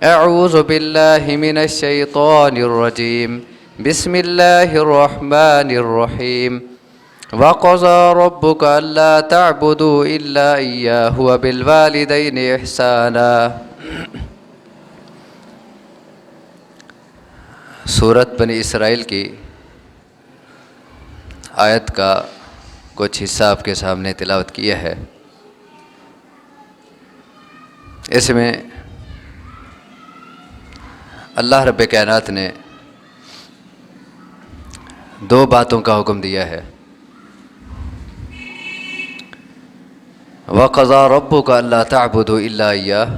اعوذ باللہ من الشیطان الرجیم بسم اللہ الرحمن الرحیم وَقَضَىٰ رَبُّكَ أَلَّا تَعْبُدُوا إِلَّا إِيَّاهُ وَبِالْوَالِدَيْنِ إِحْسَانًا۔ سورۃ بنی اسرائیل کی آیت کا کچھ حصہ آپ کے سامنے تلاوت کیا ہے۔ اس میں اللہ رب کائنات نے دو باتوں کا حکم دیا ہے۔ وَقَضَىٰ رَبُّكَ أَلَّا تَعْبُدُوا إِلَّا إِيَّاهُ،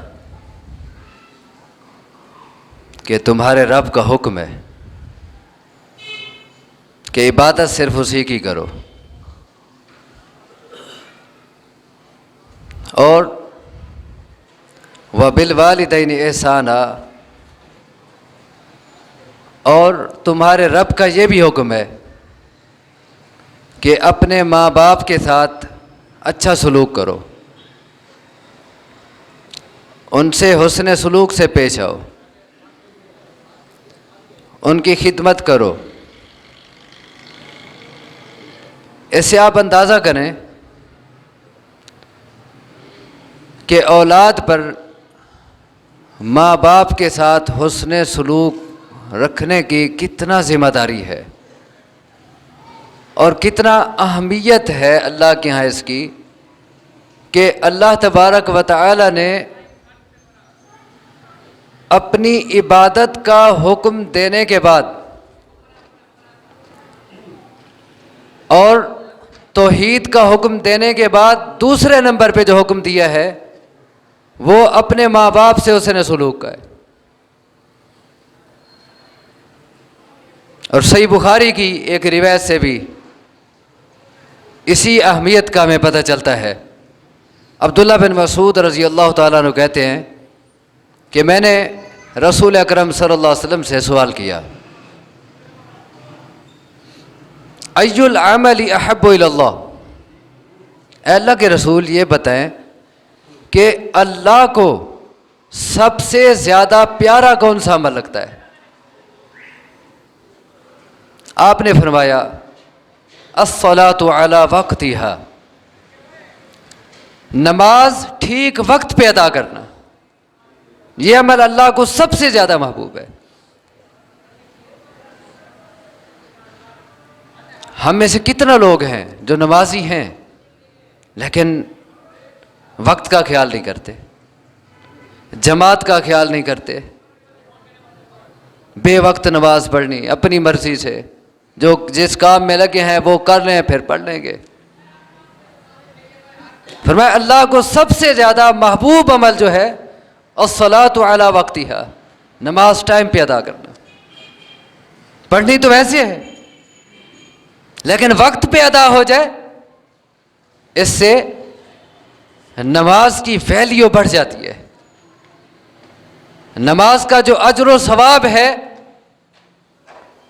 کہ تمہارے رب کا حکم ہے کہ عبادت صرف اسی کی کرو، اور وَبِالْوَالِدَيْنِ إِحْسَانًا، اور تمہارے رب کا یہ بھی حکم ہے کہ اپنے ماں باپ کے ساتھ اچھا سلوک کرو، ان سے حسن سلوک سے پیش آؤ، ان کی خدمت کرو۔ اس سے آپ اندازہ کریں کہ اولاد پر ماں باپ کے ساتھ حسن سلوک رکھنے کی کتنا ذمہ داری ہے اور کتنا اہمیت ہے اللہ کے ہاں اس کی، کہ اللہ تبارک و تعالی نے اپنی عبادت کا حکم دینے کے بعد اور توحید کا حکم دینے کے بعد دوسرے نمبر پہ جو حکم دیا ہے وہ اپنے ماں باپ سے حسن سلوک کا ہے۔ اور صحیح بخاری کی ایک روایت سے بھی اسی اہمیت کا ہمیں پتہ چلتا ہے۔ عبداللہ بن مسعود رضی اللہ تعالیٰ عنہ کہتے ہیں کہ میں نے رسول اکرم صلی اللہ علیہ وسلم سے سوال کیا، ای العمل احب الی اللہ، اے اللہ کے رسول یہ بتائیں کہ اللہ کو سب سے زیادہ پیارا کون سا عمل لگتا ہے؟ آپ نے فرمایا الصلاۃ علی وقتہا، نماز ٹھیک وقت پہ ادا کرنا، یہ عمل اللہ کو سب سے زیادہ محبوب ہے۔ ہم میں سے کتنا لوگ ہیں جو نمازی ہیں لیکن وقت کا خیال نہیں کرتے، جماعت کا خیال نہیں کرتے، بے وقت نماز پڑھنی، اپنی مرضی سے جو جس کام میں لگے ہیں وہ کر لیں پھر پڑھ لیں گے۔ فرمایا اللہ کو سب سے زیادہ محبوب عمل جو ہے الصلاۃ علی وقتہا، نماز ٹائم پہ ادا کرنا۔ پڑھنی تو ویسے ہے لیکن وقت پہ ادا ہو جائے، اس سے نماز کی ویلیو بڑھ جاتی ہے، نماز کا جو اجر و ثواب ہے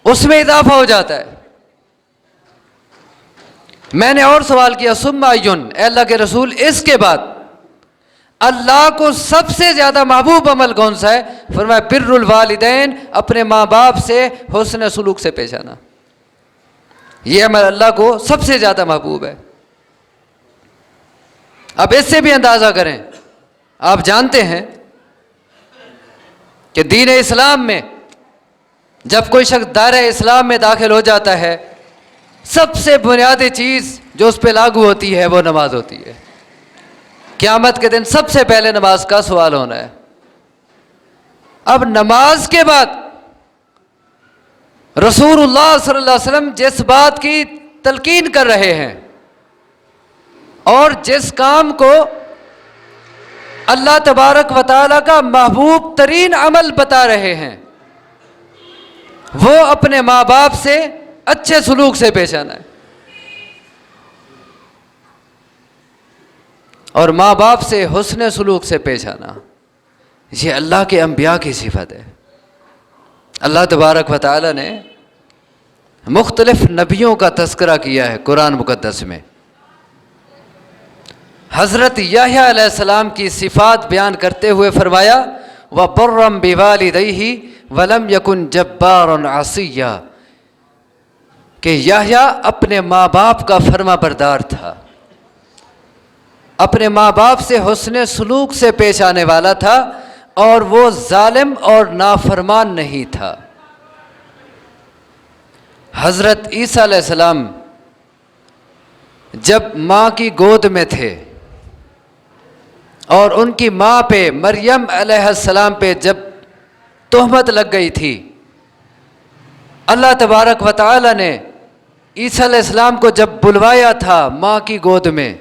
اس میں اضافہ ہو جاتا ہے۔ میں نے اور سوال کیا ثم ایون، اے اللہ کے رسول اس کے بعد اللہ کو سب سے زیادہ محبوب عمل کون سا ہے؟ فرمایا بر الوالدین، اپنے ماں باپ سے حسن سلوک سے پیش آنا، یہ عمل اللہ کو سب سے زیادہ محبوب ہے۔ اب اس سے بھی اندازہ کریں، آپ جانتے ہیں کہ دین اسلام میں جب کوئی شخص دائرہ اسلام میں داخل ہو جاتا ہے، سب سے بنیادی چیز جو اس پہ لاگو ہوتی ہے وہ نماز ہوتی ہے۔ قیامت کے دن سب سے پہلے نماز کا سوال ہونا ہے۔ اب نماز کے بعد رسول اللہ صلی اللہ علیہ وسلم جس بات کی تلقین کر رہے ہیں اور جس کام کو اللہ تبارک و تعالیٰ کا محبوب ترین عمل بتا رہے ہیں، وہ اپنے ماں باپ سے اچھے سلوک سے پیش آنا ہے، اور ماں باپ سے حسن سلوک سے پیش آنا یہ اللہ کے انبیاء کی صفت ہے۔ اللہ تبارک و تعالیٰ نے مختلف نبیوں کا تذکرہ کیا ہے قرآن مقدس میں۔ حضرت یحییٰ علیہ السلام کی صفات بیان کرتے ہوئے فرمایا وبرا بوالدیہ ولم یکن جبارا عصیا، کہ یحییٰ اپنے ماں باپ کا فرما بردار تھا، اپنے ماں باپ سے حسن سلوک سے پیش آنے والا تھا، اور وہ ظالم اور نافرمان نہیں تھا۔ حضرت عیسیٰ علیہ السلام جب ماں کی گود میں تھے اور ان کی ماں پہ مریم علیہ السلام پہ جب تہمت لگ گئی تھی، اللہ تبارک و تعالی نے عیسیٰ علیہ السلام کو جب بلوایا تھا ماں کی گود میں،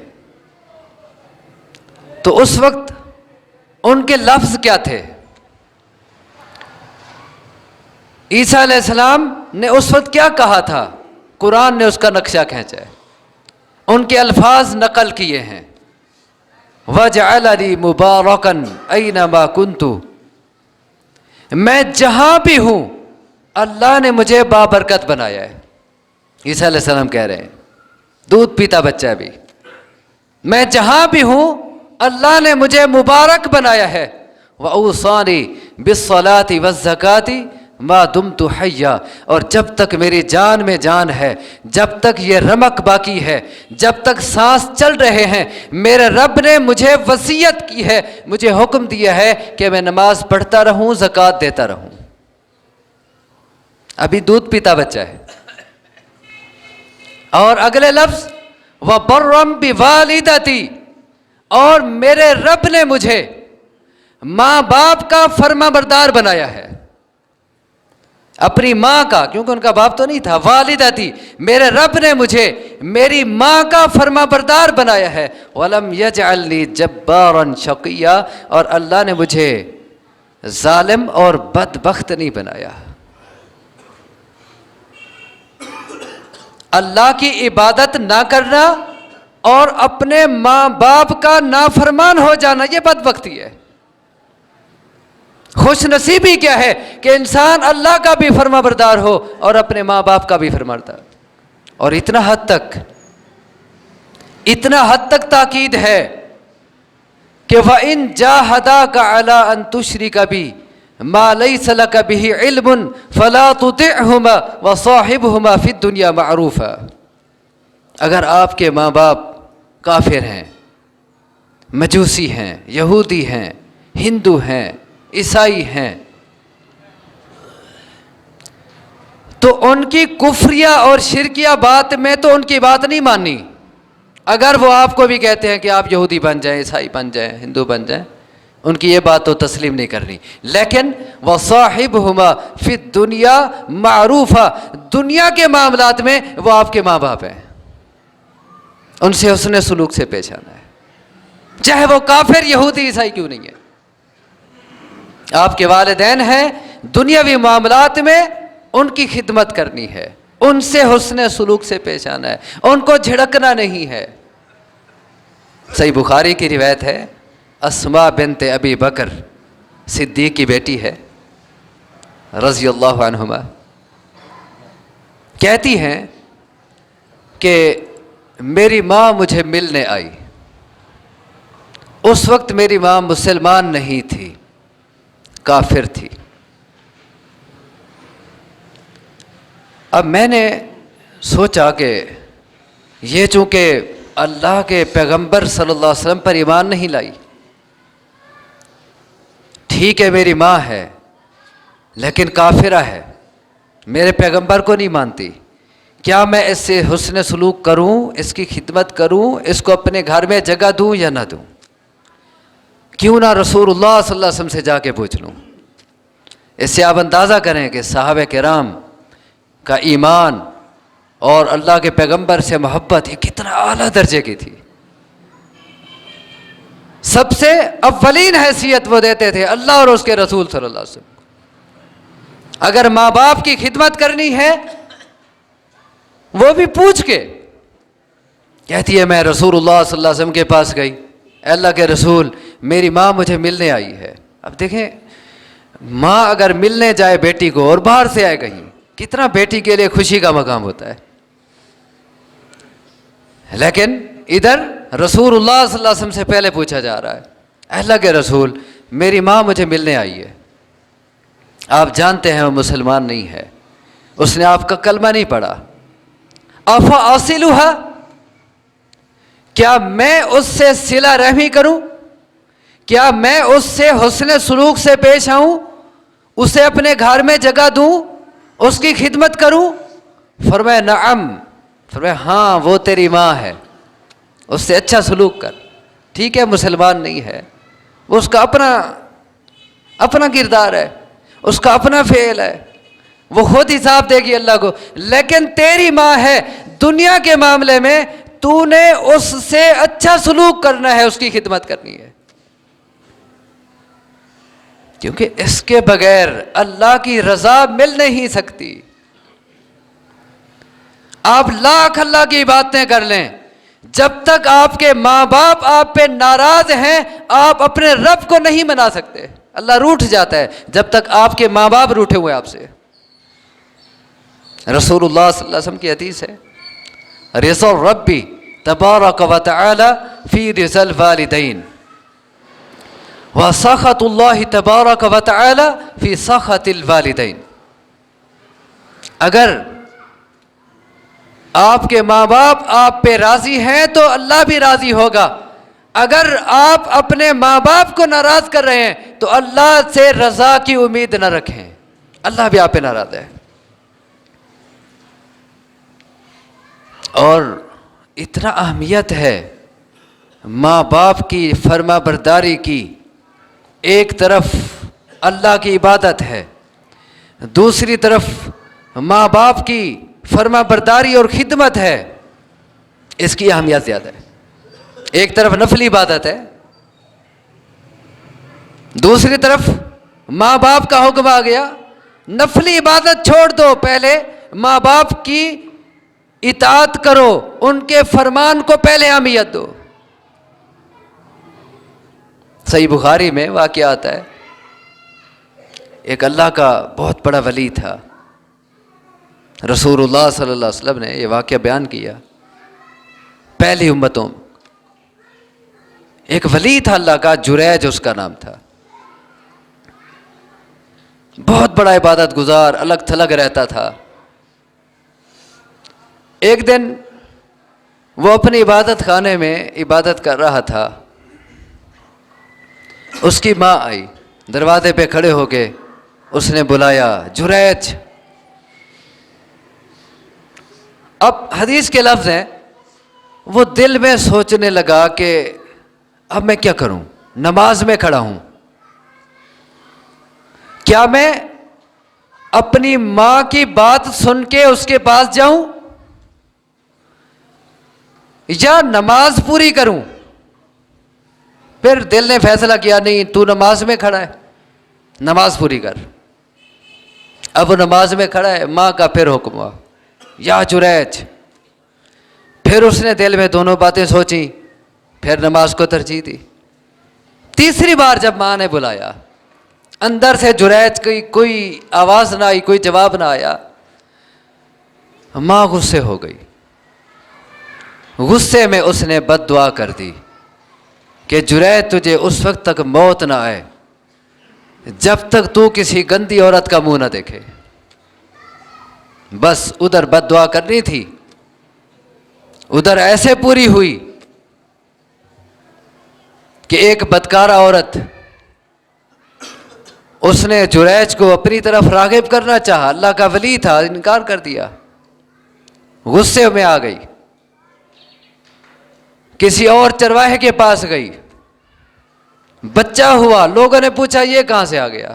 تو اس وقت ان کے لفظ کیا تھے؟ عیسیٰ علیہ السلام نے اس وقت کیا کہا تھا؟ قرآن نے اس کا نقشہ کھینچا ہے، ان کے الفاظ نقل کیے ہیں۔ وَجَعَلَنِي مُبَارَكًا أَيْنَمَا كُنْتُ، میں جہاں بھی ہوں اللہ نے مجھے بابرکت بنایا ہے۔ عیسیٰ علیہ السلام کہہ رہے ہیں، دودھ پیتا بچہ بھی، میں جہاں بھی ہوں اللہ نے مجھے مبارک بنایا ہے۔ وَأَوْصَانِي بِالصَّلَاةِ وَالزَّكَاةِ ما دمت حیا، اور جب تک میری جان میں جان ہے، جب تک یہ رمق باقی ہے، جب تک سانس چل رہے ہیں، میرے رب نے مجھے وصیت کی ہے، مجھے حکم دیا ہے کہ میں نماز پڑھتا رہوں، زکوٰۃ دیتا رہوں۔ ابھی دودھ پیتا بچہ ہے۔ اور اگلے لفظ وَبَرًّا بِوَالِدَتِي، اور میرے رب نے مجھے ماں باپ کا فرما بردار بنایا ہے، اپنی ماں کا، کیونکہ ان کا باپ تو نہیں تھا، والدہ تھی، میرے رب نے مجھے میری ماں کا فرما بردار بنایا ہے۔ وَلَمْ يَجْعَلْنِي جَبَّارًا شَقِيًّا، اور اللہ نے مجھے ظالم اور بدبخت نہیں بنایا۔ اللہ کی عبادت نہ کرنا اور اپنے ماں باپ کا نافرمان ہو جانا، یہ بدبختی ہے۔ خوش نصیبی کیا ہے کہ انسان اللہ کا بھی فرما بردار ہو اور اپنے ماں باپ کا بھی فرما بردار۔ اور اتنا حد تک تاکید ہے کہ وَإِن جَاهَدَاكَ عَلَىٰ أَن تُشْرِكَ بِي مَا لَيْسَ لَكَ بِهِ عِلْمٌ فَلَا تُطِعْهُمَا وَصَاحِبْهُمَا فِي الدُّنْيَا مَعْرُوفًا، اگر آپ کے ماں باپ کافر ہیں، مجوسی ہیں، یہودی ہیں، ہندو ہیں، عیسائی ہیں، تو ان کی کفریہ اور شرکیہ بات میں تو ان کی بات نہیں ماننی۔ اگر وہ آپ کو بھی کہتے ہیں کہ آپ یہودی بن جائیں، عیسائی بن جائیں، ہندو بن جائیں، ان کی یہ بات تو تسلیم نہیں کرنی۔ لیکن وَصَاحِبْهُمَا فِي الدُّنْيَا مَعْرُوفًا، دنیا کے معاملات میں وہ آپ کے ماں باپ ہیں، ان سے حسن سلوک سے پیش آنا ہے، چاہے وہ کافر، یہودی، عیسائی کیوں نہیں ہے۔ آپ کے والدین ہیں، دنیاوی معاملات میں ان کی خدمت کرنی ہے، ان سے حسن سلوک سے پیش آنا ہے، ان کو جھڑکنا نہیں ہے۔ صحیح بخاری کی روایت ہے، اسماء بنت ابی بکر صدیق کی بیٹی ہے رضی اللہ عنہما، کہتی ہیں کہ میری ماں مجھے ملنے آئی، اس وقت میری ماں مسلمان نہیں تھی، کافر تھی۔ اب میں نے سوچا کہ یہ چونکہ اللہ کے پیغمبر صلی اللہ علیہ وسلم پر ایمان نہیں لائی، ٹھیک ہے میری ماں ہے لیکن کافرہ ہے، میرے پیغمبر کو نہیں مانتی، کیا میں اس سے حسن سلوک کروں، اس کی خدمت کروں، اس کو اپنے گھر میں جگہ دوں یا نہ دوں؟ کیوں نہ رسول اللہ صلی اللہ علیہ وسلم سے جا کے پوچھ لوں۔ اس سے آپ اندازہ کریں کہ صحابہ کرام کا ایمان اور اللہ کے پیغمبر سے محبت یہ کتنا اعلیٰ درجے کی تھی۔ سب سے اولین حیثیت وہ دیتے تھے اللہ اور اس کے رسول صلی اللہ علیہ وسلم۔ اگر ماں باپ کی خدمت کرنی ہے وہ بھی پوچھ کے، کہتی ہے میں رسول اللہ صلی اللہ علیہ وسلم کے پاس گئی، اے اللہ کے رسول میری ماں مجھے ملنے آئی ہے۔ اب دیکھیں، ماں اگر ملنے جائے بیٹی کو اور باہر سے آئے کہیں، کتنا بیٹی کے لیے خوشی کا مقام ہوتا ہے، لیکن ادھر رسول اللہ صلی اللہ علیہ وسلم سے پہلے پوچھا جا رہا ہے، اے اللہ کے رسول میری ماں مجھے ملنے آئی ہے، آپ جانتے ہیں وہ مسلمان نہیں ہے، اس نے آپ کا کلمہ نہیں پڑھا، افا اصلھا، کیا میں اس سے صلہ رحمی کروں، کیا میں اس سے حسن سلوک سے پیش آؤں، اسے اپنے گھر میں جگہ دوں، اس کی خدمت کروں؟ فرمایا نعم، فرمایا ہاں وہ تیری ماں ہے، اس سے اچھا سلوک کر۔ ٹھیک ہے مسلمان نہیں ہے، وہ اس کا اپنا کردار ہے، اس کا اپنا فعل ہے، وہ خود حساب دے گی اللہ کو، لیکن تیری ماں ہے، دنیا کے معاملے میں تو نے اس سے اچھا سلوک کرنا ہے، اس کی خدمت کرنی ہے، کیونکہ اس کے بغیر اللہ کی رضا مل نہیں سکتی۔ آپ لاکھ اللہ کی باتیں کر لیں، جب تک آپ کے ماں باپ آپ پہ ناراض ہیں آپ اپنے رب کو نہیں منا سکتے۔ اللہ روٹھ جاتا ہے جب تک آپ کے ماں باپ روٹھے ہوئے آپ سے۔ رسول اللہ صلی اللہ علیہ وسلم کی حدیث ہے، رضا ربی تبارک و تعالی فی رضا الوالدین وسخط اللہ تبارک و تعالی فی سخط الوالدین۔ اگر آپ کے ماں باپ آپ پہ راضی ہیں تو اللہ بھی راضی ہوگا، اگر آپ اپنے ماں باپ کو ناراض کر رہے ہیں تو اللہ سے رضا کی امید نہ رکھیں، اللہ بھی آپ پہ ناراض ہے۔ اور اتنا اہمیت ہے ماں باپ کی فرما برداری کی، ایک طرف اللہ کی عبادت ہے، دوسری طرف ماں باپ کی فرما برداری اور خدمت ہے، اس کی اہمیت زیادہ ہے۔ ایک طرف نفلی عبادت ہے، دوسری طرف ماں باپ کا حکم آ گیا، نفلی عبادت چھوڑ دو، پہلے ماں باپ کی اطاعت کرو، ان کے فرمان کو پہلے اہمیت دو۔ صحیح بخاری میں واقعہ آتا ہے، ایک اللہ کا بہت بڑا ولی تھا، رسول اللہ صلی اللہ علیہ وسلم نے یہ واقعہ بیان کیا، پہلی امتوں ایک ولی تھا اللہ کا، جریج اس کا نام تھا، بہت بڑا عبادت گزار، الگ تھلگ رہتا تھا۔ ایک دن وہ اپنی عبادت خانے میں عبادت کر رہا تھا، اس کی ماں آئی، دروازے پہ کھڑے ہو کے اس نے بلایا جریج۔ اب حدیث کے لفظ ہیں، وہ دل میں سوچنے لگا کہ اب میں کیا کروں، نماز میں کھڑا ہوں، کیا میں اپنی ماں کی بات سن کے اس کے پاس جاؤں یا نماز پوری کروں؟ پھر دل نے فیصلہ کیا نہیں، تو نماز میں کھڑا ہے، نماز پوری کر۔ اب وہ نماز میں کھڑا ہے، ماں کا پھر حکم ہوا یا جریج، پھر اس نے دل میں دونوں باتیں سوچیں، پھر نماز کو ترجیح دی۔ تیسری بار جب ماں نے بلایا، اندر سے جریج کی کوئی آواز نہ آئی، کوئی جواب نہ آیا، ماں غصے ہو گئی، غصے میں اس نے بد دعا کر دی کہ جریج تجھے اس وقت تک موت نہ آئے جب تک تو کسی گندی عورت کا منہ نہ دیکھے۔ بس ادھر بد دعا کرنی تھی، ادھر ایسے پوری ہوئی کہ ایک بدکارہ عورت، اس نے جریج کو اپنی طرف راغب کرنا چاہا، اللہ کا ولی تھا، انکار کر دیا، غصے میں آ گئی، کسی اور چرواہے کے پاس گئی، بچہ ہوا، لوگوں نے پوچھا یہ کہاں سے آ گیا،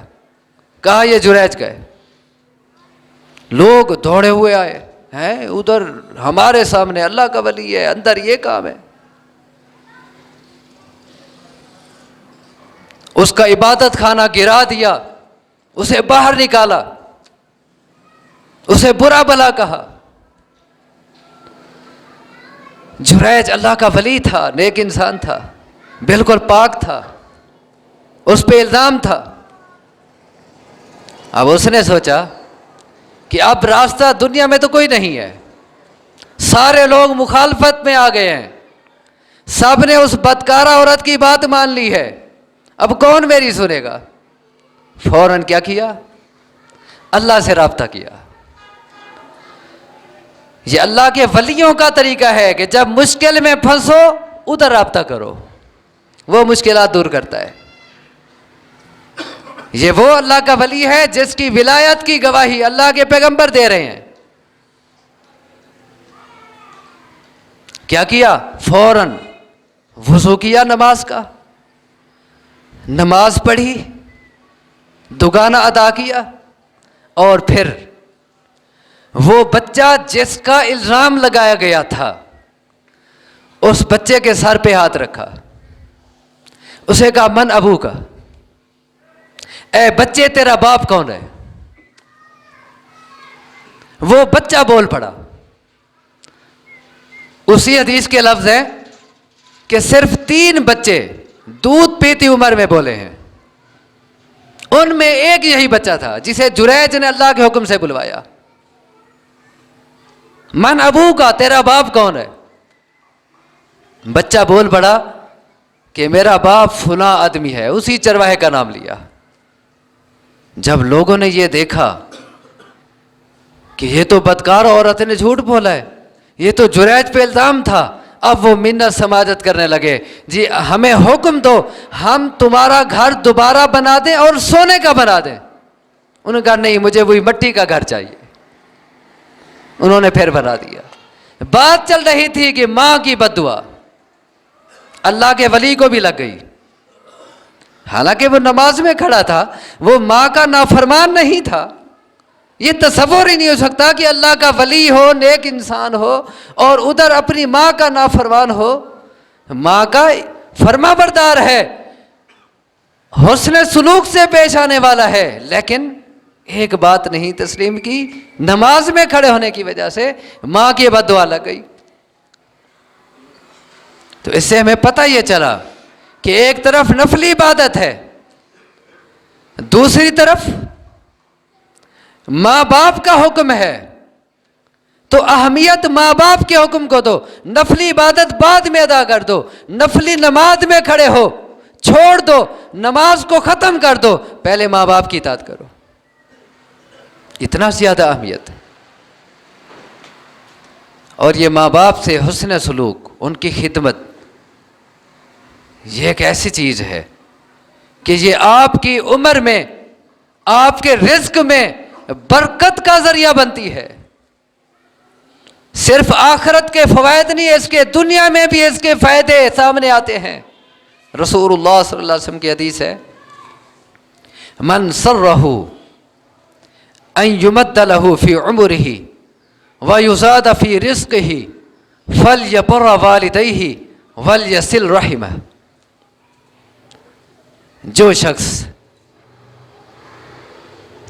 کہا یہ جریج کا ہے، لوگ دوڑے ہوئے آئے ہیں، ادھر ہمارے سامنے اللہ کا ولی ہے، اندر یہ کام ہے۔ اس کا عبادت خانہ گرا دیا، اسے باہر نکالا، اسے برا بھلا کہا۔ جریج اللہ کا ولی تھا، نیک انسان تھا، بالکل پاک تھا، اس پہ الزام تھا۔ اب اس نے سوچا کہ اب راستہ دنیا میں تو کوئی نہیں ہے، سارے لوگ مخالفت میں آ گئے ہیں، سب نے اس بدکارہ عورت کی بات مان لی ہے، اب کون میری سنے گا؟ فوراً کیا کیا؟ اللہ سے رابطہ کیا۔ یہ اللہ کے ولیوں کا طریقہ ہے کہ جب مشکل میں پھنسو ادھر رابطہ کرو، وہ مشکلات دور کرتا ہے۔ یہ وہ اللہ کا ولی ہے جس کی ولایت کی گواہی اللہ کے پیغمبر دے رہے ہیں۔ کیا کیا؟ فوراً وضو کیا نماز کا، نماز پڑھی، دگانہ ادا کیا، اور پھر وہ بچہ جس کا الزام لگایا گیا تھا اس بچے کے سر پہ ہاتھ رکھا، اسے کہا من ابو کا، اے بچے تیرا باپ کون ہے؟ وہ بچہ بول پڑا۔ اسی حدیث کے لفظ ہیں کہ صرف 3 بچے دودھ پیتی عمر میں بولے ہیں، ان میں ایک یہی بچہ تھا جسے جریج نے اللہ کے حکم سے بلوایا۔ من ابو کا، تیرا باپ کون ہے؟ بچہ بول پڑا کہ میرا باپ فلاں آدمی ہے، اسی چرواہے کا نام لیا۔ جب لوگوں نے یہ دیکھا کہ یہ تو بدکار عورت نے جھوٹ بولا ہے، یہ تو جریج پہ الزام تھا، اب وہ منت سماجت کرنے لگے، جی ہمیں حکم دو ہم تمہارا گھر دوبارہ بنا دیں اور سونے کا بنا دیں۔ انہوں نے کہا نہیں، مجھے وہی مٹی کا گھر چاہیے۔ انہوں نے پھر بنا دیا۔ بات چل رہی تھی کہ ماں کی بددعا اللہ کے ولی کو بھی لگ گئی، حالانکہ وہ نماز میں کھڑا تھا، وہ ماں کا نافرمان نہیں تھا۔ یہ تصور ہی نہیں ہو سکتا کہ اللہ کا ولی ہو، نیک انسان ہو، اور ادھر اپنی ماں کا نافرمان ہو۔ ماں کا فرما بردار ہے، حسن سلوک سے پیش آنے والا ہے، لیکن ایک بات نہیں تسلیم کی، نماز میں کھڑے ہونے کی وجہ سے ماں کی بددعا لگ گئی۔ تو اس سے ہمیں پتہ یہ چلا کہ ایک طرف نفلی عبادت ہے، دوسری طرف ماں باپ کا حکم ہے، تو اہمیت ماں باپ کے حکم کو دو، نفلی عبادت بعد میں ادا کر دو، نفلی نماز میں کھڑے ہو، چھوڑ دو، نماز کو ختم کر دو، پہلے ماں باپ کی اطاعت کرو۔ اتنا زیادہ اہمیت۔ اور یہ ماں باپ سے حسن سلوک، ان کی خدمت، یہ ایک ایسی چیز ہے کہ یہ آپ کی عمر میں، آپ کے رزق میں برکت کا ذریعہ بنتی ہے۔ صرف آخرت کے فوائد نہیں، اس کے دنیا میں بھی اس کے فائدے سامنے آتے ہیں۔ رسول اللہ صلی اللہ علیہ وسلم کی حدیث ہے، من سرہ ان یمد لہ فی عمرہ ویزاد فی رزقہ فلیبر والدیہ ولیصل رحمہ۔ جو شخص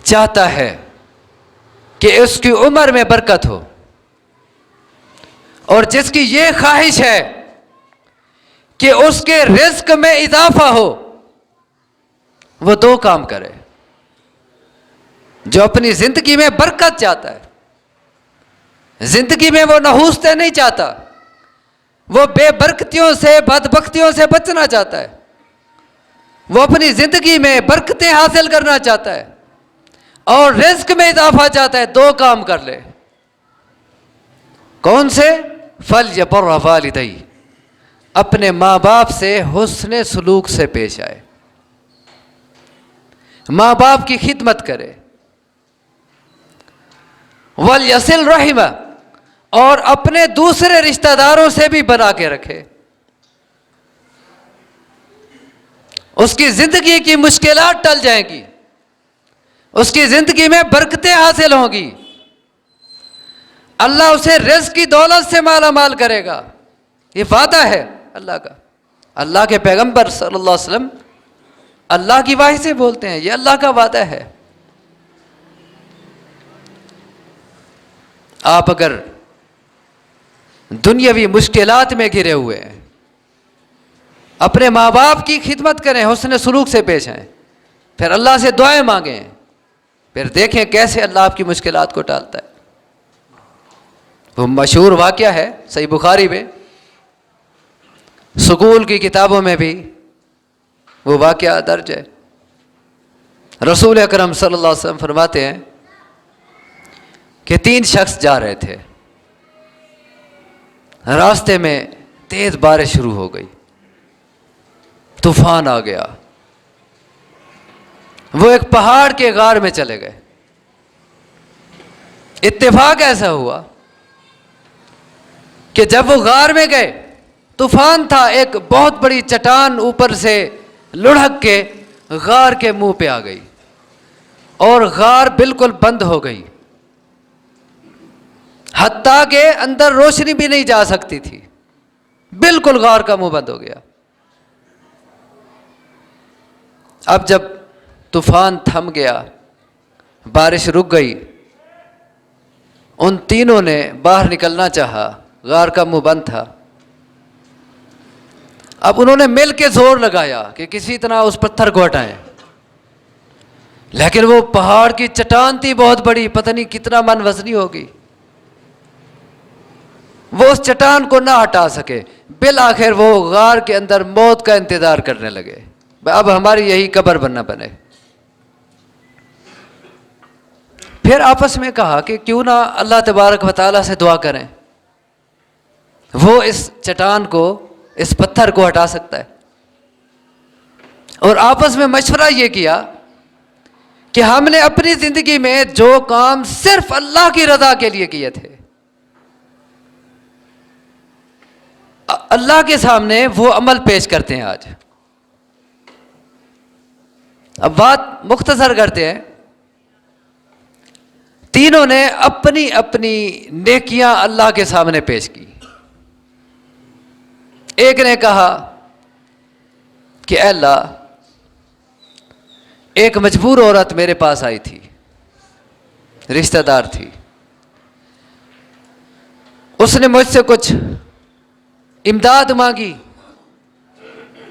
چاہتا ہے کہ اس کی عمر میں برکت ہو، اور جس کی یہ خواہش ہے کہ اس کے رزق میں اضافہ ہو، وہ 2 کام کرے۔ جو اپنی زندگی میں برکت چاہتا ہے، زندگی میں وہ نحوستے نہیں چاہتا، وہ بے برکتیوں سے، بدبختیوں سے بچنا چاہتا ہے، وہ اپنی زندگی میں برکتیں حاصل کرنا چاہتا ہے اور رزق میں اضافہ چاہتا ہے، 2 کام کر لے۔ کون سے؟ فَلْيَبَرَّ وَالِدَيْهِ، اپنے ماں باپ سے حسن سلوک سے پیش آئے، ماں باپ کی خدمت کرے، وَلْيَصِلْ رَحِمَهُ، اور اپنے دوسرے رشتہ داروں سے بھی بنا کے رکھے۔ اس کی زندگی کی مشکلات ٹل جائیں گی، اس کی زندگی میں برکتیں حاصل ہوں گی، اللہ اسے رزق کی دولت سے مالا مال کرے گا۔ یہ وعدہ ہے اللہ کا۔ اللہ کے پیغمبر صلی اللہ علیہ وسلم اللہ کی واہی سے بولتے ہیں، یہ اللہ کا وعدہ ہے۔ آپ اگر دنیاوی مشکلات میں گھرے ہوئے ہیں، اپنے ماں باپ کی خدمت کریں، حسن سلوک سے پیش آئیں، پھر اللہ سے دعائیں مانگیں، پھر دیکھیں کیسے اللہ آپ کی مشکلات کو ٹالتا ہے۔ وہ مشہور واقعہ ہے صحیح بخاری میں، سکول کی کتابوں میں بھی، وہ واقعہ درج ہے۔ رسول اکرم صلی اللہ علیہ وسلم فرماتے ہیں کہ 3 شخص جا رہے تھے، راستے میں تیز بارش شروع ہو گئی، طوفان آ گیا، وہ ایک پہاڑ کے غار میں چلے گئے۔ اتفاق ایسا ہوا کہ جب وہ غار میں گئے، طوفان تھا، ایک بہت بڑی چٹان اوپر سے لڑھک کے غار کے منہ پہ آ گئی اور غار بالکل بند ہو گئی، حتیٰ کہ اندر روشنی بھی نہیں جا سکتی تھی، بالکل غار کا منہ بند ہو گیا۔ اب جب طوفان تھم گیا، بارش رک گئی، ان تینوں نے باہر نکلنا چاہا، غار کا منہ بند تھا۔ اب انہوں نے مل کے زور لگایا کہ کسی طرح اس پتھر کو ہٹائیں، لیکن وہ پہاڑ کی چٹان تھی بہت بڑی، پتہ نہیں کتنا من وزنی ہوگی، وہ اس چٹان کو نہ ہٹا سکے۔ بالآخر وہ غار کے اندر موت کا انتظار کرنے لگے، اب ہماری یہی قبر بننا بنے۔ پھر آپس میں کہا کہ کیوں نہ اللہ تبارک و تعالیٰ سے دعا کریں، وہ اس چٹان کو، اس پتھر کو ہٹا سکتا ہے۔ اور آپس میں مشورہ یہ کیا کہ ہم نے اپنی زندگی میں جو کام صرف اللہ کی رضا کے لیے کیے تھے، اللہ کے سامنے وہ عمل پیش کرتے ہیں آج۔ اب بات مختصر کرتے ہیں، تینوں نے اپنی اپنی نیکیاں اللہ کے سامنے پیش کی۔ ایک نے کہا کہ اے اللہ، ایک مجبور عورت میرے پاس آئی تھی، رشتہ دار تھی، اس نے مجھ سے کچھ امداد مانگی،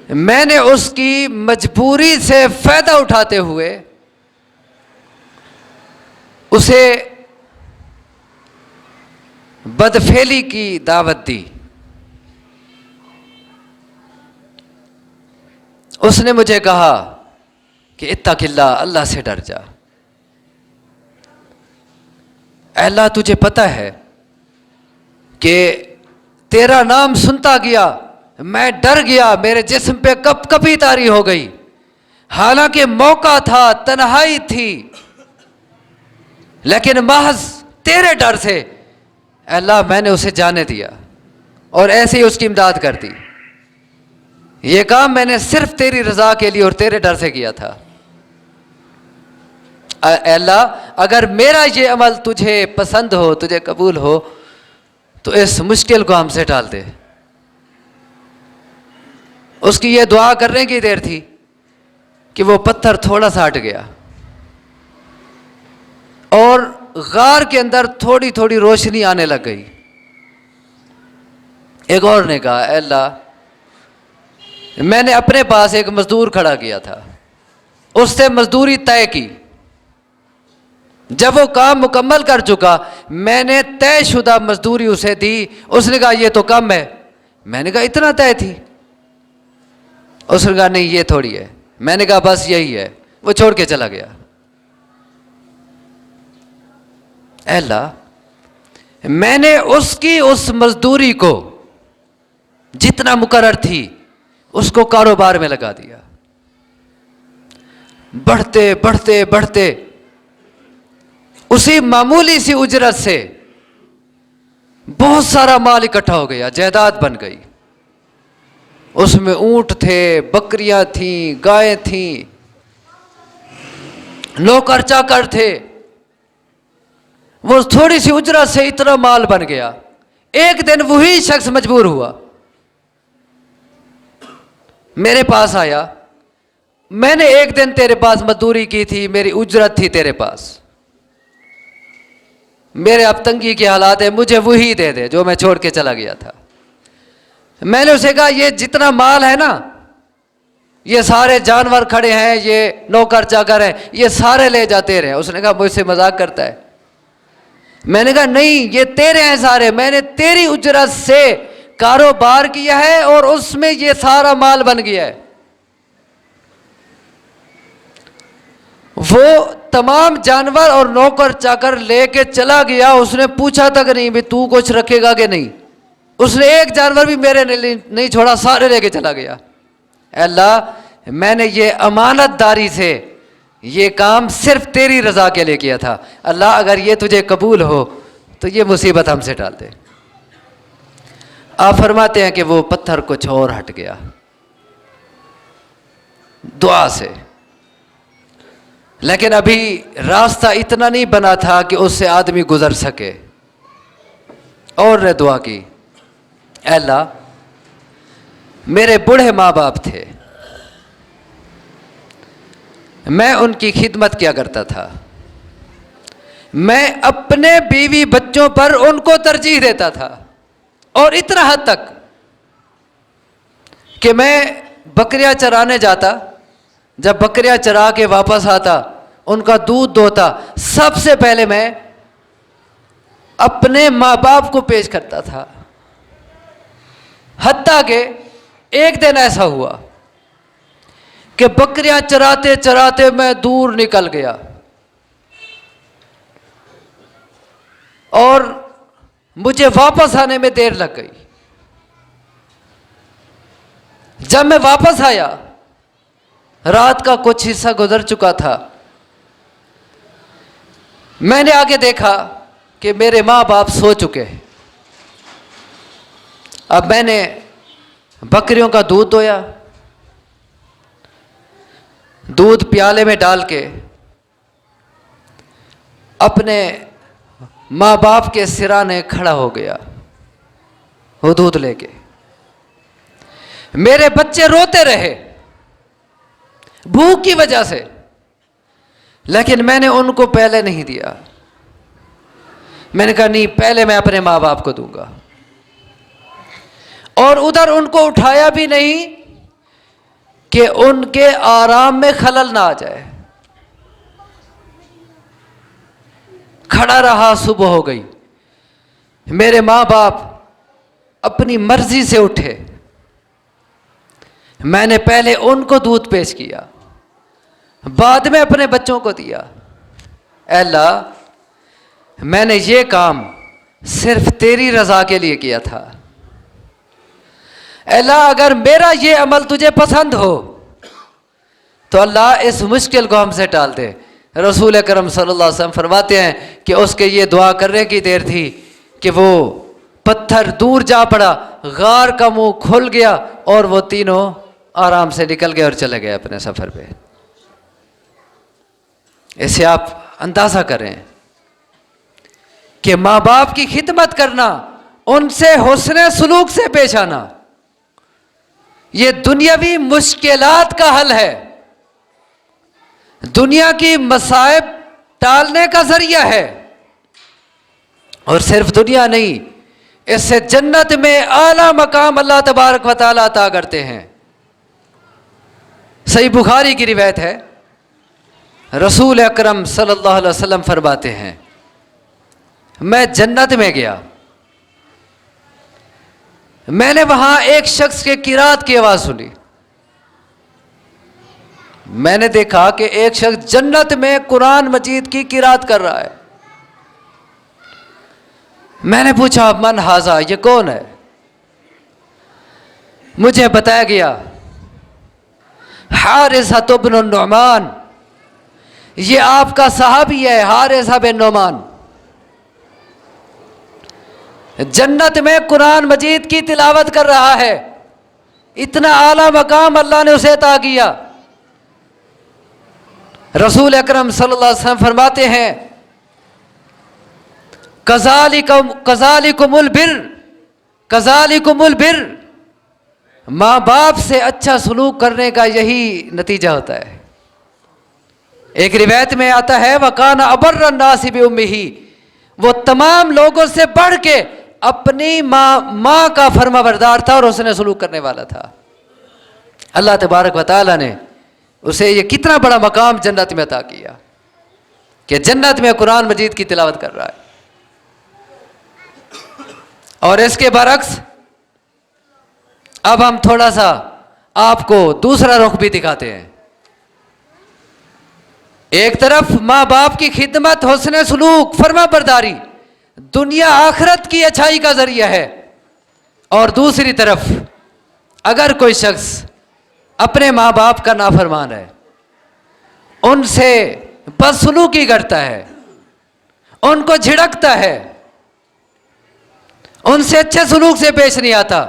میں نے اس کی مجبوری سے فائدہ اٹھاتے ہوئے اسے بدفعلی کی دعوت دی، اس نے مجھے کہا کہ اتق اللہ، اللہ سے ڈر جا۔ اے اللہ، تجھے پتہ ہے کہ تیرا نام سنتا گیا میں ڈر گیا، میرے جسم پہ کپ کپی طاری ہو گئی، حالانکہ موقع تھا، تنہائی تھی، لیکن محض تیرے ڈر سے اے اللہ میں نے اسے جانے دیا اور ایسے ہی اس کی امداد کر دی۔ یہ کام میں نے صرف تیری رضا کے لیے اور تیرے ڈر سے کیا تھا۔ اے اللہ، اگر میرا یہ عمل تجھے پسند ہو، تجھے قبول ہو، تو اس مشکل کو ہم سے ٹال دے۔ اس کی یہ دعا کرنے کی دیر تھی کہ وہ پتھر تھوڑا سا ہٹ گیا اور غار کے اندر تھوڑی تھوڑی روشنی آنے لگ گئی۔ ایک اور نے کہا اے اللہ، میں نے اپنے پاس ایک مزدور کھڑا کیا تھا، اس سے مزدوری طے کی، جب وہ کام مکمل کر چکا میں نے طے شدہ مزدوری اسے دی، اس نے کہا یہ تو کم ہے، میں نے کہا اتنا طے تھی، اس نے کہا نہیں یہ تھوڑی ہے، میں نے کہا بس یہی ہے، وہ چھوڑ کے چلا گیا۔ اے اللہ، میں نے اس کی اس مزدوری کو جتنا مقرر تھی اس کو کاروبار میں لگا دیا، بڑھتے بڑھتے بڑھتے اسی معمولی سی اجرت سے بہت سارا مال اکٹھا ہو گیا، جائیداد بن گئی، اس میں اونٹ تھے، بکریاں تھیں، گائیں تھیں، نوکر چاکر تھے، وہ تھوڑی سی اجرت سے اتنا مال بن گیا۔ ایک دن وہی شخص مجبور ہوا، میرے پاس آیا، میں نے ایک دن تیرے پاس مزدوری کی تھی، میری اجرت تھی تیرے پاس، میرے اب تنگی کے حالات ہیں، مجھے وہی دے دے جو میں چھوڑ کے چلا گیا تھا۔ میں نے اسے کہا یہ جتنا مال ہے نا، یہ سارے جانور کھڑے ہیں، یہ نوکر چاکر ہیں، یہ سارے لے جاتے رہے۔ اس نے کہا مجھ سے مذاق کرتا ہے۔ میں نے کہا نہیں، یہ تیرے ہیں سارے، میں نے تیری اجرت سے کاروبار کیا ہے اور اس میں یہ سارا مال بن گیا ہے۔ وہ تمام جانور اور نوکر چاکر لے کے چلا گیا، اس نے پوچھا تک نہیں بھی تو کچھ رکھے گا کہ نہیں، اس نے ایک جانور بھی میرے نہیں چھوڑا، سارے لے کے چلا گیا۔ اے اللہ میں نے یہ امانت داری سے یہ کام صرف تیری رضا کے لیے کیا تھا، اللہ اگر یہ تجھے قبول ہو تو یہ مصیبت ہم سے ٹال دے۔ آپ فرماتے ہیں کہ وہ پتھر کچھ اور ہٹ گیا دعا سے، لیکن ابھی راستہ اتنا نہیں بنا تھا کہ اس سے آدمی گزر سکے، اور نے دعا کی، اے اللہ میرے بوڑھے ماں باپ تھے، میں ان کی خدمت کیا کرتا تھا، میں اپنے بیوی بچوں پر ان کو ترجیح دیتا تھا، اور اتنا حد تک کہ میں بکریاں چرانے جاتا، جب بکریاں چرا کے واپس آتا ان کا دودھ دوتا، سب سے پہلے میں اپنے ماں باپ کو پیش کرتا تھا۔ حتیٰ کہ ایک دن ایسا ہوا کہ بکریاں چراتے چراتے میں دور نکل گیا اور مجھے واپس آنے میں دیر لگ گئی۔ جب میں واپس آیا رات کا کچھ حصہ گزر چکا تھا، میں نے آگے دیکھا کہ میرے ماں باپ سو چکے ہیں۔ اب میں نے بکریوں کا دودھ دویا، دودھ پیالے میں ڈال کے اپنے ماں باپ کے سرانے کھڑا ہو گیا وہ دودھ لے کے۔ میرے بچے روتے رہے بھوک کی وجہ سے، لیکن میں نے ان کو پہلے نہیں دیا، میں نے کہا نہیں پہلے میں اپنے ماں باپ کو دوں گا، اور ادھر ان کو اٹھایا بھی نہیں کہ ان کے آرام میں خلل نہ آ جائے۔ کھڑا رہا، صبح ہو گئی، میرے ماں باپ اپنی مرضی سے اٹھے، میں نے پہلے ان کو دودھ پیش کیا، بعد میں اپنے بچوں کو دیا۔ اے اللہ میں نے یہ کام صرف تیری رضا کے لیے کیا تھا، اے اللہ اگر میرا یہ عمل تجھے پسند ہو تو اللہ اس مشکل کو ہم سے ٹال دے۔ رسول اکرم صلی اللہ علیہ وسلم فرماتے ہیں کہ اس کے یہ دعا کرنے کی دیر تھی کہ وہ پتھر دور جا پڑا، غار کا منہ کھل گیا اور وہ تینوں آرام سے نکل گئے اور چلے گئے اپنے سفر پہ۔ اسے آپ اندازہ کریں کہ ماں باپ کی خدمت کرنا، ان سے حسن سلوک سے پیش آنا، یہ دنیاوی مشکلات کا حل ہے، دنیا کی مصائب ٹالنے کا ذریعہ ہے، اور صرف دنیا نہیں، اس سے جنت میں اعلیٰ مقام اللہ تبارک و تعالیٰ عطا کرتے ہیں۔ صحیح بخاری کی روایت ہے، رسول اکرم صلی اللہ علیہ وسلم فرماتے ہیں میں جنت میں گیا، میں نے وہاں ایک شخص کے قرات کی آواز سنی، میں نے دیکھا کہ ایک شخص جنت میں قرآن مجید کی قرات کر رہا ہے۔ میں نے پوچھا من ھذا، یہ کون ہے؟ مجھے بتایا گیا حارثہ بن النعمان، یہ آپ کا صحابی ہے حارثہ بن نعمان، جنت میں قرآن مجید کی تلاوت کر رہا ہے، اتنا اعلیٰ مقام اللہ نے اسے عطا کیا۔ رسول اکرم صلی اللہ علیہ وسلم فرماتے ہیں کذالکم البر، کذالکم البر، ماں باپ سے اچھا سلوک کرنے کا یہی نتیجہ ہوتا ہے۔ ایک روایت میں آتا ہے وَكَانَ أَبَرَّ النَّاسِ بِأُمِّهِ، وہ تمام لوگوں سے بڑھ کے اپنی ماں کا فرما بردار تھا اور اس نے سلوک کرنے والا تھا۔ اللہ تبارک و تعالیٰ نے اسے یہ کتنا بڑا مقام جنت میں عطا کیا کہ جنت میں قرآن مجید کی تلاوت کر رہا ہے۔ اور اس کے برعکس اب ہم تھوڑا سا آپ کو دوسرا رخ بھی دکھاتے ہیں۔ ایک طرف ماں باپ کی خدمت، حسن سلوک، فرما برداری دنیا آخرت کی اچھائی کا ذریعہ ہے، اور دوسری طرف اگر کوئی شخص اپنے ماں باپ کا نافرمان ہے، ان سے بدسلوکی کرتا ہے، ان کو جھڑکتا ہے، ان سے اچھے سلوک سے پیش نہیں آتا،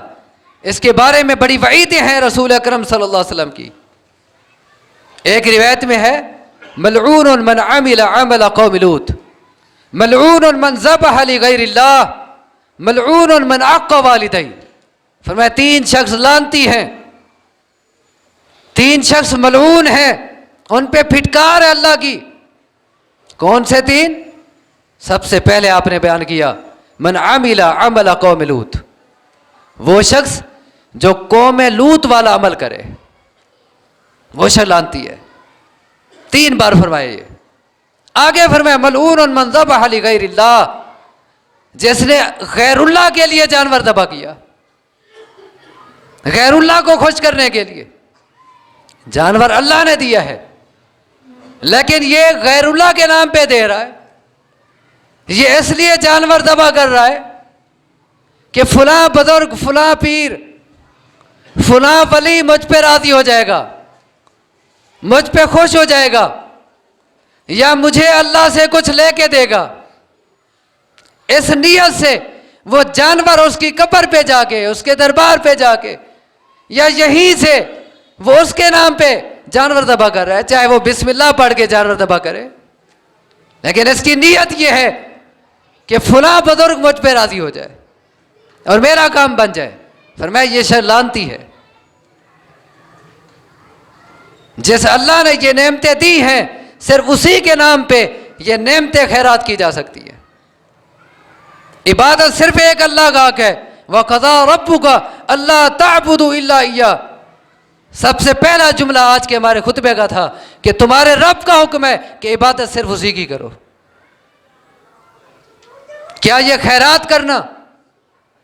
اس کے بارے میں بڑی وعیدیں ہیں رسول اکرم صلی اللہ علیہ وسلم کی۔ ایک روایت میں ہے ملعون من عمل عمل قوم لوط، ملعون من ذبح لغیر اللہ، ملعون من عق والدی۔ فرمایا تین شخص لعنتی ہیں، تین شخص ملعون ہیں، ان پہ پھٹکار ہے اللہ کی۔ کون سے تین؟ سب سے پہلے آپ نے بیان کیا من عمل عمل قوم لوط، وہ شخص جو قوم لوط والا عمل کرے وہ شخص لعنتی ہے۔ تین بار فرمایا یہ۔ آگے فرمایا ملعون من ذبح لغیر اللہ، جس نے غیر اللہ کے لیے جانور ذبح کیا، غیر اللہ کو خوش کرنے کے لیے۔ جانور اللہ نے دیا ہے لیکن یہ غیر اللہ کے نام پہ دے رہا ہے، یہ اس لیے جانور ذبح کر رہا ہے کہ فلاں بزرگ، فلاں پیر، فلاں ولی مجھ پہ راضی ہو جائے گا، مجھ پہ خوش ہو جائے گا، یا مجھے اللہ سے کچھ لے کے دے گا۔ اس نیت سے وہ جانور اس کی قبر پہ جا کے، اس کے دربار پہ جا کے، یا یہیں سے وہ اس کے نام پہ جانور ذبح کر رہا ہے، چاہے وہ بسم اللہ پڑھ کے جانور ذبح کرے، لیکن اس کی نیت یہ ہے کہ فلاں بزرگ مجھ پہ راضی ہو جائے اور میرا کام بن جائے۔ فرمایا یہ شے لعنتی ہے۔ جس اللہ نے یہ نعمتیں دی ہیں صرف اسی کے نام پہ یہ نعمتیں خیرات کی جا سکتی ہیں۔ عبادت صرف ایک اللہ کا حق ہے، وَقَضَىٰ رَبُّكَ أَلَّا تَعْبُدُوا إِلَّا إِيَّاهُ۔ سب سے پہلا جملہ آج کے ہمارے خطبے کا تھا کہ تمہارے رب کا حکم ہے کہ عبادت صرف اسی کی کرو۔ کیا یہ خیرات کرنا،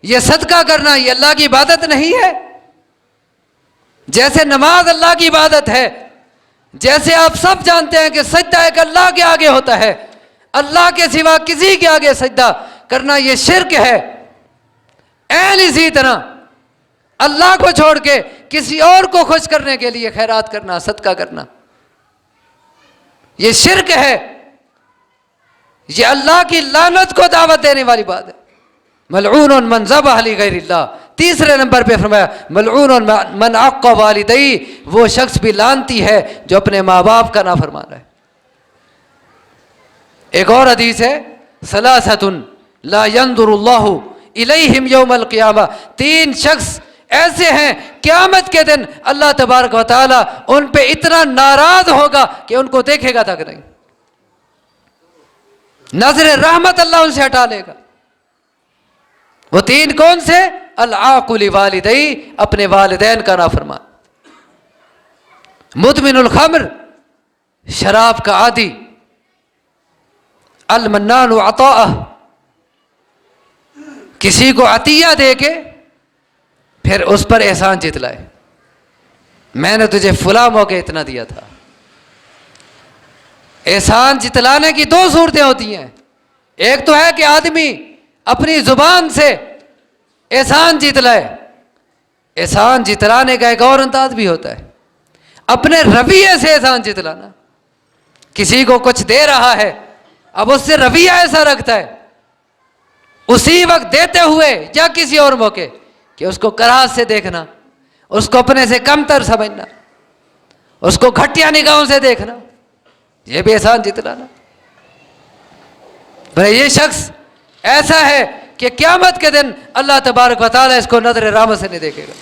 یہ صدقہ کرنا، یہ اللہ کی عبادت نہیں ہے؟ جیسے نماز اللہ کی عبادت ہے، جیسے آپ سب جانتے ہیں کہ سجدہ ایک اللہ کے آگے ہوتا ہے، اللہ کے سوا کسی کے آگے سجدہ کرنا یہ شرک ہے، عین اسی طرح اللہ کو چھوڑ کے کسی اور کو خوش کرنے کے لیے خیرات کرنا، صدقہ کرنا یہ شرک ہے، یہ اللہ کی لعنت کو دعوت دینے والی بات ہے۔ ملعون من ذبح لغیر اللہ۔ تیسرے نمبر پہ فرمایا ملعون من عق والدی، وہ شخص بھی لعنتی ہے جو اپنے ماں باپ کا نافرمان ہے۔ ایک اور حدیث ہے ثلاثۃ لا ينظر اللہ الیہم یوم القیامہ، تین شخص ایسے ہیں قیامت کے دن اللہ تبارک و تعالی ان پہ اتنا ناراض ہوگا کہ ان کو دیکھے گا تک نہیں، نظر رحمت اللہ ان سے ہٹا لے گا۔ وہ تین کون سے؟ العاق لوالدی، اپنے والدین کا نافرمان، مدمن الخمر، شراب کا عادی، المنان عطاءہ، کسی کو عطیہ دے کے پھر اس پر احسان جتلائے، میں نے تجھے فلاں موقع اتنا دیا تھا۔ احسان جتلانے کی دو صورتیں ہوتی ہیں، ایک تو ہے کہ آدمی اپنی زبان سے احسان جتلائے، احسان جتلانے کا ایک اور انداز بھی ہوتا ہے اپنے رویے سے احسان جتلانا۔ کسی کو کچھ دے رہا ہے، اب اس سے رویہ ایسا رکھتا ہے اسی وقت دیتے ہوئے یا کسی اور موقع کہ اس کو کراہت سے دیکھنا، اس کو اپنے سے کم تر سمجھنا، اس کو گھٹیا نگاہوں سے دیکھنا، یہ بھی احسان جتلانا۔ یہ شخص ایسا ہے کہ قیامت کے دن اللہ تبارک و تعالیٰ اس کو نظر رحمت سے نہیں دیکھے گا۔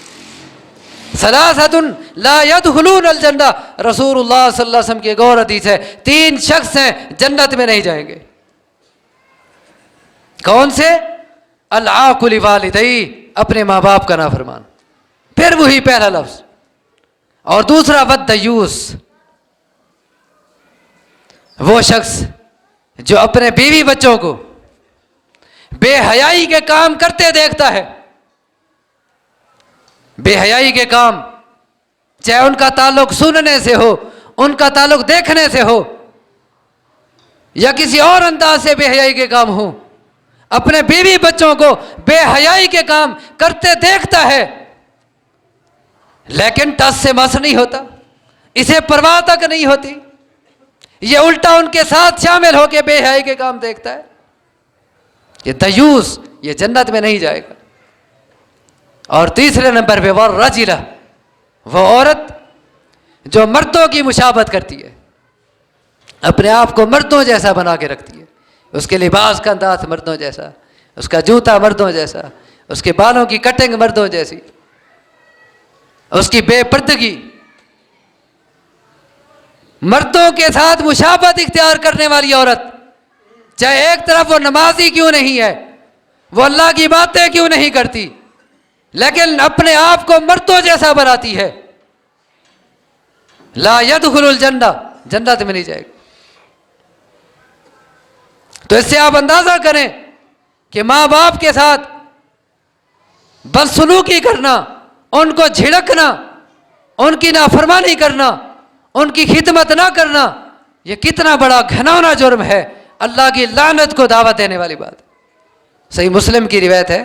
ثلاثۃ لا يدخلون الجنہ، رسول اللہ صلی اللہ علیہ وسلم کی ایک اور حدیث ہے، تین شخص ہیں جنت میں نہیں جائیں گے۔ کون سے؟ العاق لوالدی، اپنے ماں باپ کا نافرمان، پھر وہی پہلا لفظ، اور دوسرا والدیوس، وہ شخص جو اپنے بیوی بچوں کو بے حیائی کے کام کرتے دیکھتا ہے، بے حیائی کے کام، چاہے ان کا تعلق سننے سے ہو، ان کا تعلق دیکھنے سے ہو، یا کسی اور انداز سے بے حیائی کے کام ہوں، اپنے بیوی بچوں کو بے حیائی کے کام کرتے دیکھتا ہے، لیکن ٹس سے مس نہیں ہوتا، اسے پرواہ تک نہیں ہوتی، یہ الٹا ان کے ساتھ شامل ہو کے بے حیائی کے کام دیکھتا ہے، یہ دیوس یہ جنت میں نہیں جائے گا۔ اور تیسرے نمبر پہ والرجلہ، وہ عورت جو مردوں کی مشابہت کرتی ہے، اپنے آپ کو مردوں جیسا بنا کے رکھتی ہے، اس کے لباس کا انداز مردوں جیسا، اس کا جوتا مردوں جیسا، اس کے بالوں کی کٹنگ مردوں جیسی، اس کی بے پردگی، مردوں کے ساتھ مشابہت اختیار کرنے والی عورت، چاہے ایک طرف وہ نمازی کیوں نہیں ہے، وہ اللہ کی باتیں کیوں نہیں کرتی، لیکن اپنے آپ کو مردوں جیسا بناتی ہے، لا يدخل الجنہ، جنت میں نہیں جائے گا۔ تو اس سے آپ اندازہ کریں کہ ماں باپ کے ساتھ بدسلوکی کرنا، ان کو جھڑکنا، ان کی نافرمانی کرنا، ان کی خدمت نہ کرنا، یہ کتنا بڑا گھناؤنا جرم ہے، اللہ کی لعنت کو دعوت دینے والی بات۔ صحیح مسلم کی روایت ہے،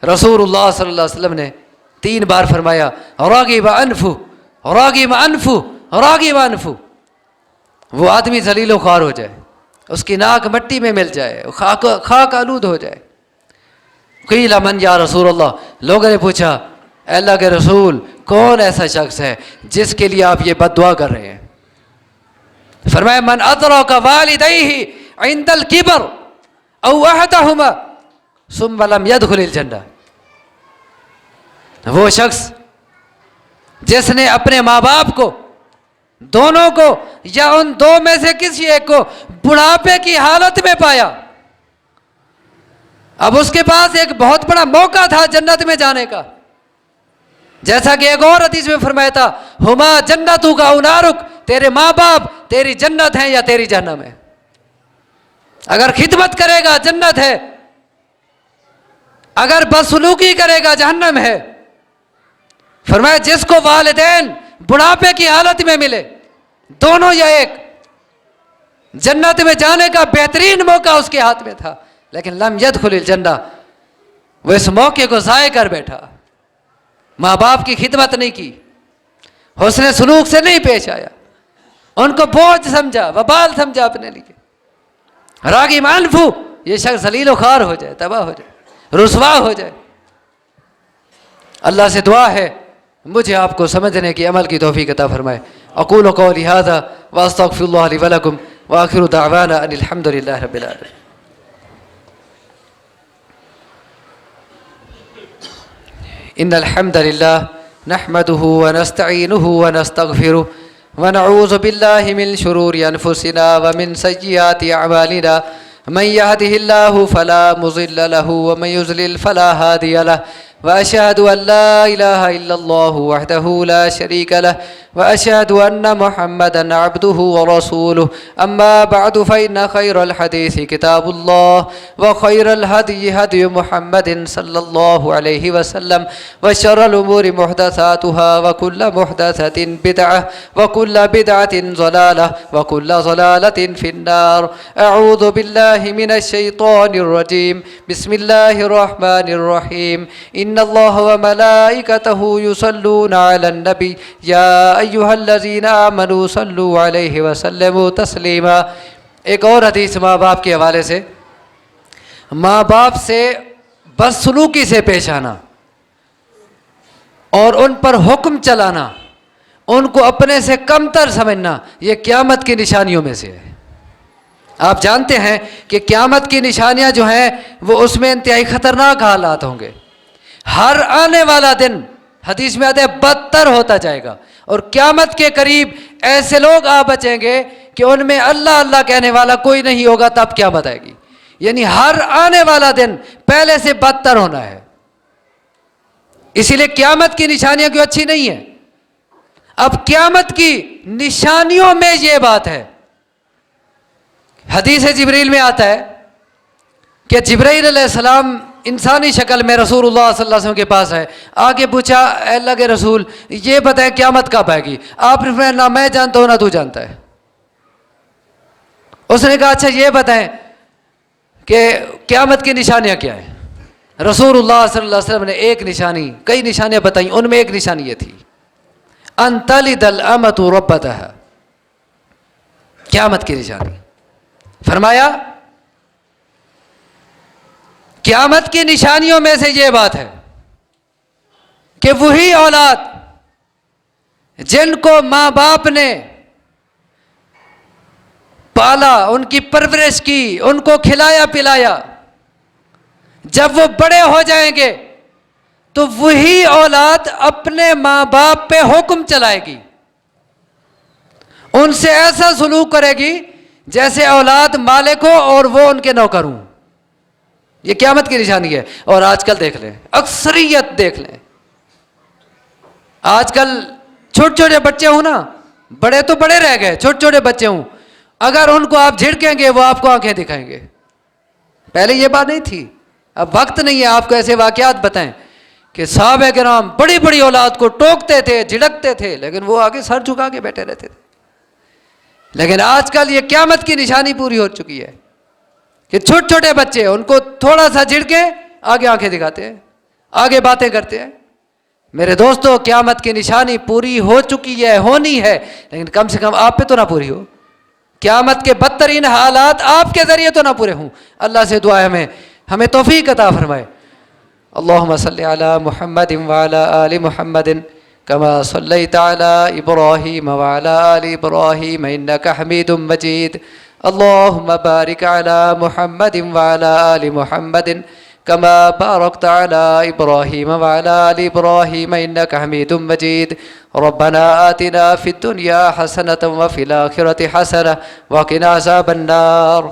رسول اللہ صلی اللہ علیہ وسلم نے 3 بار فرمایا راغب انفو، راغب انفو، راغب انفو، وہ آدمی ذلیل و خوار ہو جائے، اس کی ناک مٹی میں مل جائے، خاک آلود ہو جائے۔ قیل من یا رسول اللہ، لوگوں نے پوچھا اے اللہ کے رسول کون ایسا شخص ہے جس کے لیے آپ یہ بد دعا کر رہے ہیں؟ فرمایا من ادرک والدیہ عند الکبر او احدہما ثم لم يدخل الجنہ، وہ شخص جس نے اپنے ماں باپ کو، دونوں کو یا ان 2 میں سے کسی ایک کو بڑھاپے کی حالت میں پایا، اب اس کے پاس ایک بہت بڑا موقع تھا جنت میں جانے کا، جیسا کہ ایک اور حدیث میں فرمایا تھا ہما جنتو کا نارک، تیرے ماں باپ تیری جنت ہیں یا تیری جہنم ہے، اگر خدمت کرے گا جنت ہے، اگر بدسلوکی کرے گا جہنم ہے۔ فرمایا جس کو والدین بڑھاپے کی حالت میں ملے، دونوں یا ایک، جنت میں جانے کا بہترین موقع اس کے ہاتھ میں تھا، لیکن لم يدخل الجنہ، وہ اس موقع کو ضائع کر بیٹھا، ماں باپ کی خدمت نہیں کی، حسن سلوک سے نہیں پیش آیا، ان کو بوجھ سمجھا، وبال سمجھا اپنے لیے، راغب انفو، یہ شخص ذلیل و خوار ہو جائے، تباہ ہو جائے، رسوا ہو جائے۔ اللہ سے دعا ہے مجھے آپ کو سمجھنے کی عمل کی توفیق عطا فرمائے۔ اقول قولی ھذا واستغفر اللہ لی ولکم وآخر دعوانا ان الحمد للہ رب العالمین۔ ان الحمد للہ نحمده ونستعینه ونستغفره ونعوذ باللہ من شرور انفسنا ومن سیئات اعمالنا من يهده الله فلا مضل له ومن يضلل فلا هادي له وأشهد أن لا إله إلا الله وحده لا شريك له وأشهد أن محمدا عبده ورسوله أما بعد فإن خير الحديث كتاب الله وخير الهدي هدي محمد صلى الله عليه وسلم وشر الأمور محدثاتها وكل محدثة بدعة وكل بدعة ضلالة وكل ضلالة في النار أعوذ بالله من الشيطان الرجيم بسم الله الرحمن الرحيم إن الله وملائكته يصلون على النبي يا أيها الذين آمنوا صلوا عليه وسلموا تسليما۔ ایک اور حدیث ماں باپ کے حوالے سے، ماں باپ سے بدسلوکی سے پیش آنا اور ان پر حکم چلانا، ان کو اپنے سے کمتر سمجھنا، یہ قیامت کی نشانیوں میں سے ہے۔ آپ جانتے ہیں کہ قیامت کی نشانیاں جو ہیں وہ اس میں انتہائی خطرناک حالات ہوں گے، ہر آنے والا دن حدیث میں آتا ہے بدتر ہوتا جائے گا، اور قیامت کے قریب ایسے لوگ آ بچیں گے کہ ان میں اللہ اللہ کہنے والا کوئی نہیں ہوگا، تب قیامت آئے گی، یعنی ہر آنے والا دن پہلے سے بدتر ہونا ہے۔ اسی لیے قیامت کی نشانیاں کیوں اچھی نہیں ہیں؟ اب قیامت کی نشانیوں میں یہ بات ہے، حدیث جبریل میں آتا ہے کہ جبرائیل علیہ السلام انسانی شکل میں رسول اللہ صلی اللہ علیہ وسلم کے پاس ہے، آگے پوچھا اے اللہ کے رسول یہ بتائیں قیامت کب آئے گی؟ آپ نے فرمایا نہ میں جانتا ہوں نہ تو جانتا ہے۔ اس نے کہا اچھا یہ بتائیں کہ قیامت کی نشانیاں کیا ہیں؟ رسول اللہ صلی اللہ علیہ وسلم نے ایک نشانی، کئی نشانیاں بتائیں، ان میں ایک نشانی یہ تھی ان تلد الامۃ ربتها، قیامت کی نشانی۔ فرمایا قیامت کی نشانیوں میں سے یہ بات ہے کہ وہی اولاد جن کو ماں باپ نے پالا، ان کی پرورش کی، ان کو کھلایا پلایا، جب وہ بڑے ہو جائیں گے تو وہی اولاد اپنے ماں باپ پہ حکم چلائے گی، ان سے ایسا سلوک کرے گی جیسے اولاد مالک ہو اور وہ ان کے نوکر ہوں۔ یہ قیامت کی نشانی ہے۔ اور آج کل دیکھ لیں، اکثریت دیکھ لیں، آج کل چھوٹے چھوٹے بچے ہوں نا، بڑے تو بڑے رہ گئے، چھوٹے چھوٹے بچے ہوں، اگر ان کو آپ جھڑکیں گے وہ آپ کو آنکھیں دکھائیں گے۔ پہلے یہ بات نہیں تھی، اب وقت نہیں ہے آپ کو ایسے واقعات بتائیں کہ صحابہ کرام بڑی بڑی اولاد کو ٹوکتے تھے، جھڑکتے تھے، لیکن وہ آگے سر جھکا کے بیٹھے رہتے تھے۔ لیکن آج کل یہ قیامت کی نشانی پوری ہو چکی ہے کہ چھوٹے چھوٹے بچے، ان کو تھوڑا سا جھڑکے آگے آنکھیں دکھاتے ہیں، آگے باتیں کرتے ہیں۔ میرے دوستو، قیامت کی نشانی پوری ہو چکی ہے، ہونی ہے، لیکن کم سے کم آپ پہ تو نہ پوری ہو۔ قیامت کے بدترین حالات آپ کے ذریعے تو نہ پورے ہوں۔ اللہ سے دعا ہے ہمیں توفیق عطا فرمائے۔ اللہم صلی علی محمد وعلی آل محمد کما صلیت علی ابراہیم وعلی آل ابراہیم انک حمید مجید۔ اللہم بارک علی محمد وعلی آل محمد کما بارکت علی ابراہیم وعلی آل ابراہیم انک حمید مجید۔ ربنا آتنا فی الدنیا حسنۃ وفی الآخرۃ حسنۃ وقنا عذاب النار۔